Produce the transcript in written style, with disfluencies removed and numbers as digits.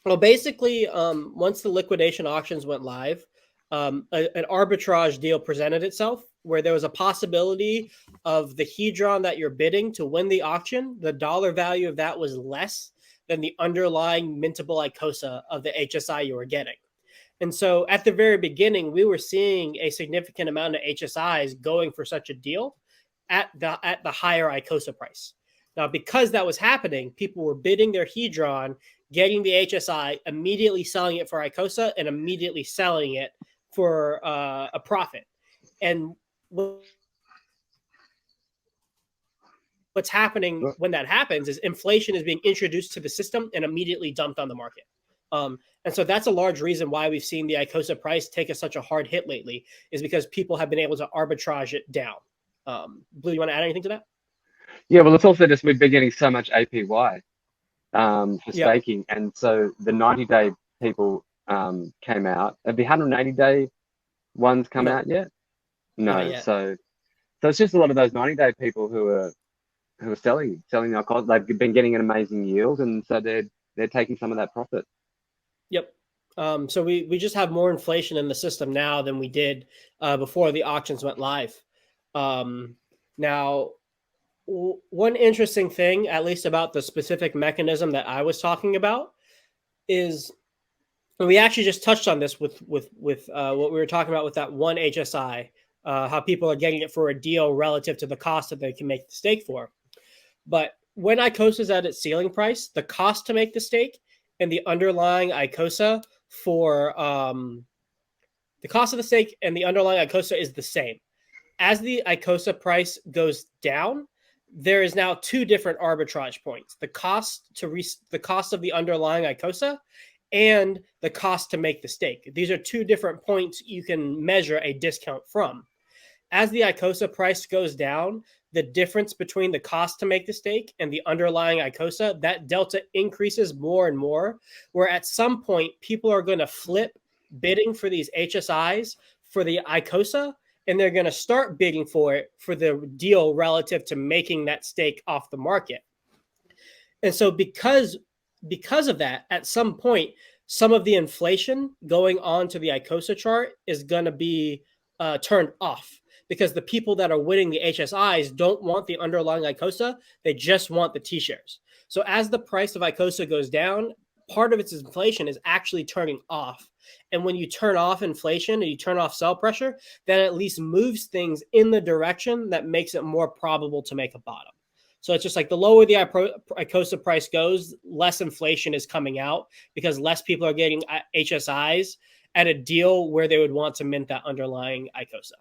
Well, basically, once the liquidation auctions went live, an arbitrage deal presented itself where there was a possibility of the hedron that you're bidding to win the auction. The dollar value of that was less than the underlying mintable Icosa of the HSI you were getting. And so at the very beginning, we were seeing a significant amount of HSIs going for such a deal at the higher Icosa price. Now, because that was happening, people were bidding their hedron, getting the HSI, immediately selling it for Icosa, and immediately selling it for a profit. And what's happening when that happens is inflation is being introduced to the system and immediately dumped on the market. And so that's a large reason why we've seen the Icosa price take such a hard hit lately, is because people have been able to arbitrage it down. Blue, you want to add anything to that? Yeah, well, it's also just we've been getting so much APY for staking, and so the 90-day people came out. Have the 180-day ones come out yet? No. Yet. So it's just a lot of those 90-day people who are selling their coins. They've been getting an amazing yield, and so they're taking some of that profit. Yep. So we just have more inflation in the system now than we did before the auctions went live. Now, one interesting thing, at least about the specific mechanism that I was talking about, is, and we actually just touched on this with what we were talking about with that one HSI, how people are getting it for a deal relative to the cost that they can make the stake for. But when Icosa is at its ceiling price, the cost to make the stake and the underlying Icosa for the cost of the stake and the underlying Icosa is the same. As the Icosa price goes down, there is now two different arbitrage points: the cost of the underlying Icosa and the cost to make the stake. These are two different points you can measure a discount from. As the Icosa price goes down, the difference between the cost to make the stake and the underlying Icosa, that delta increases more and more, where at some point people are going to flip bidding for these HSIs for the Icosa, and they're going to start bidding for it for the deal relative to making that stake off the market. And so because of that, at some point, some of the inflation going on to the Icosa chart is going to be turned off, because the people that are winning the HSIs don't want the underlying Icosa. They just want the T-shares. So as the price of Icosa goes down, part of its inflation is actually turning off. And when you turn off inflation and you turn off sell pressure, that at least moves things in the direction that makes it more probable to make a bottom. So it's just like the lower the Icosa price goes, less inflation is coming out, because less people are getting HSIs at a deal where they would want to mint that underlying Icosa.